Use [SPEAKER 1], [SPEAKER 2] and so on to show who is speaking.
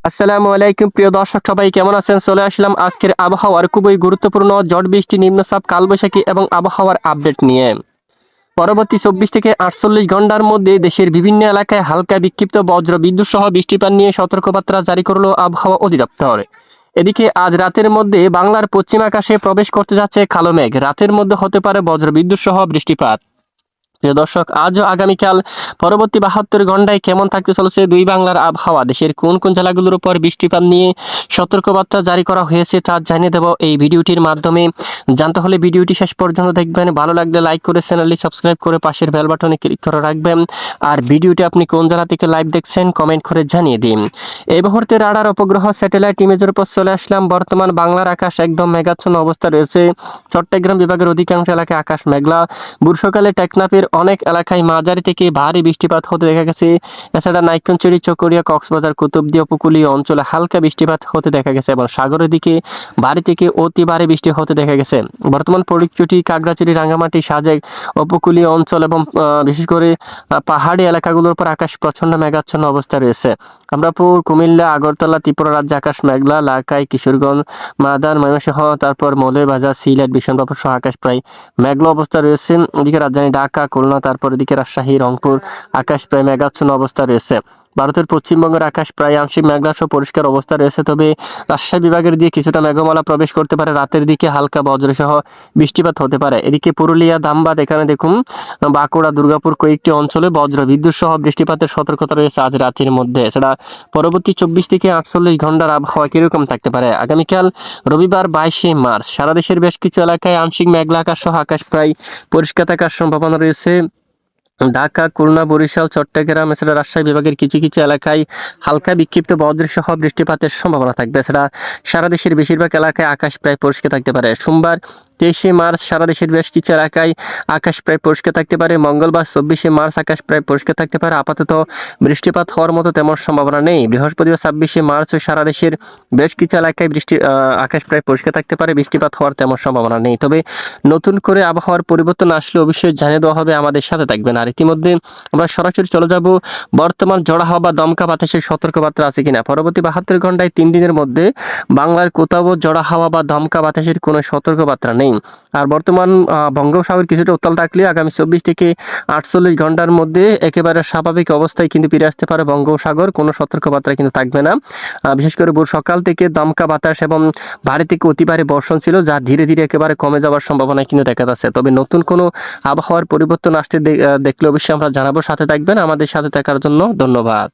[SPEAKER 1] আসসালামু আলাইকুম প্রিয় দর্শক, সবাই কেমন আছেন? চলে আসলাম আজকের আবহাওয়ার খুবই গুরুত্বপূর্ণ ঝড় বৃষ্টি, নিম্নচাপ, কালবৈশাখী এবং আবহাওয়ার আপডেট নিয়ে। পরবর্তী 24 থেকে 48 ঘন্টার মধ্যে দেশের বিভিন্ন এলাকায় হালকা বিক্ষিপ্ত বজ্র বিদ্যুৎ সহ বৃষ্টিপাত নিয়ে সতর্কবার্তা জারি করলো আবহাওয়া অধিদপ্তর। এদিকে আজ রাতের মধ্যে বাংলার পশ্চিম আকাশে প্রবেশ করতে যাচ্ছে কালো মেঘ। রাতের মধ্যে হতে পারে বজ্র বিদ্যুৎ সহ বৃষ্টিপাত। প্রিয় দর্শক, আজ ও আগামীকাল পরবর্তী 72 ঘন্টায় কেমন থাকতে চলেছে দুই বাংলার আবহাওয়া, দেশের কোন কোন জেলাগুলোর উপর বৃষ্টিপাত নিয়ে সতর্কবার্তা জারি করা হয়েছে তা জানিয়ে দেব এই ভিডিওটির মাধ্যমে। জানতে হলে ভিডিওটি শেষ পর্যন্ত দেখবেন। ভালো লাগলে লাইক করে চ্যানেলটি সাবস্ক্রাইব করে পাশের বেল বাটনে ক্লিক করে রাখবেন। আর ভিডিওটি আপনি কোন জেলা থেকে লাইভ দেখছেন কমেন্ট করে জানিয়ে দিন। এই মুহূর্তে রাডার উপগ্রহ স্যাটেলাইট ইমেজের উপর চলে আসলাম। বর্তমান বাংলার আকাশ একদম মেঘাচ্ছন্ন অবস্থা রয়েছে। চট্টগ্রাম বিভাগের অধিকাংশ এলাকায় আকাশ মেঘলা। বর্ষাকালে টেকনাফের অনেক এলাকায় মাঝারি থেকে ভারী বৃষ্টিপাত হতে দেখা গেছে। এছাড়া নাইক্ষ্যংছড়ি, চকরিয়া, কক্সবাজার, কুতুবদিয়া উপকূলীয় অঞ্চলে হালকা বৃষ্টিপাত হতে দেখা গেছে এবং সাগরের দিকে ভারী থেকে অতি ভারী বৃষ্টি হতে দেখা গেছে। বর্তমান ফটিকছড়ি, খাগড়াছড়ি, রাঙ্গামাটি, সাজেক উপকূলীয় অঞ্চল এবং বিশেষ করে পাহাড়ি এলাকাগুলোর উপর আকাশ প্রচন্ড মেঘাচ্ছন্ন অবস্থা রয়েছে। আমরাপুর, কুমিল্লা, আগরতলা, ত্রিপুরা রাজ্যে আকাশ মেঘলা। লাখাই, কিশোরগঞ্জ, মাদান, ময়মনসিংহ, তারপর মৌলভীবাজার, সিলেট, বিশনবাবুর সহ আকাশ প্রায় মেঘলা অবস্থা রয়েছে। এদিকে রাজধানী ঢাকা, খুলনা, তারপর এদিকে রাজশাহী, রংপুর আকাশ প্রায় মেঘাচ্ছন্ন অবস্থা রয়েছে। ভারতের পশ্চিমবঙ্গের আকাশ প্রায় আংশিক মেঘলা সহ পরিষ্কার অবস্থা রয়েছে, তবে রাজশাহী বিভাগের দিয়ে কিছুটা মেঘমালা প্রবেশ করতে পারে। রাতের দিকে হালকা বজ্রসহ বৃষ্টিপাত হতে পারে। এদিকে পুরুলিয়া, ধামবাদ, এখানে দেখুন বাঁকুড়া, দুর্গাপুর কয়েকটি অঞ্চলে বজ্র বিদ্যুৎ সহ বৃষ্টিপাতের সতর্কতা রয়েছে আজ রাতের মধ্যে। এছাড়া পরবর্তী 24 থেকে 48 ঘন্টার আবহাওয়া কিরকম থাকতে পারে? আগামীকাল রবিবার 22শে মার্চ সারা দেশের বেশ কিছু এলাকায় আংশিক মেঘলা আকাশ সহ আকাশ প্রায় পরিষ্কার থাকার সম্ভাবনা রয়েছে। ঢাকা, খুলনা, বরিশাল, চট্টগ্রাম, এছাড়া রাজশাহী বিভাগের কিছু কিছু এলাকায় হালকা বিক্ষিপ্ত বজ্রসহ বৃষ্টিপাতের সম্ভাবনা থাকবে। এছাড়া সারা দেশের বেশিরভাগ এলাকায় আকাশ প্রায় পরিষ্কার থাকতে পারে। সোমবার 23শে মার্চ সারা দেশের বেশ কিছু এলাকায় আকাশ প্রায় পরিষ্কার থাকতে পারে। মঙ্গলবার 24শে মার্চ আকাশ প্রায় পরিষ্কার থাকতে পারে। আপাতত বৃষ্টিপাত হওয়ার মতো তেমন সম্ভাবনা নেই। বৃহস্পতিবার 26শে মার্চ সারা দেশের বেশ কিছু এলাকায় আকাশ প্রায় পরিষ্কার থাকতে পারে। বৃষ্টিপাত হওয়ার তেমন সম্ভাবনা নেই, তবে নতুন করে আবহাওয়ার পরিবর্তন আসলে অবশ্যই জানিয়ে দেওয়া হবে। আমাদের সাথে থাকবেন। আর ইতিমধ্যে আমরা সরাসরি চলে যাব বর্তমান ঝড় হাওয়া বা দমকা বাতাসের সতর্কবার্তা আছে কিনা। পরবর্তী 72 ঘন্টায় 3 দিনের মধ্যে বাংলার কোথাও ঝড় হাওয়া বা দমকা বাতাসের কোনো সতর্কবার্তা নেই। আর বর্তমান বঙ্গোপসাগর কিছুটা উত্তাল থাকলে আগামী 24 থেকে 48 ঘন্টার মধ্যে একেবারে স্বাভাবিক অবস্থায় কিন্তু ফিরে আসতে পারে বঙ্গোপসাগর। কোনো সতর্কবার্তা কিন্তু থাকবে না। বিশেষ করে ভোর সকাল থেকে দমকা বাতাস এবং ভারী থেকে অতি ভারী বর্ষণ ছিল, যা ধীরে ধীরে একেবারে কমে যাওয়ার সম্ভাবনা কিন্তু দেখা যাচ্ছে। তবে নতুন কোনো আবহাওয়ার পরিবর্তন আসতে দেখলে অবশ্যই আমরা জানাবো। সাথে থাকবেন। আমাদের সাথে থাকার জন্য ধন্যবাদ।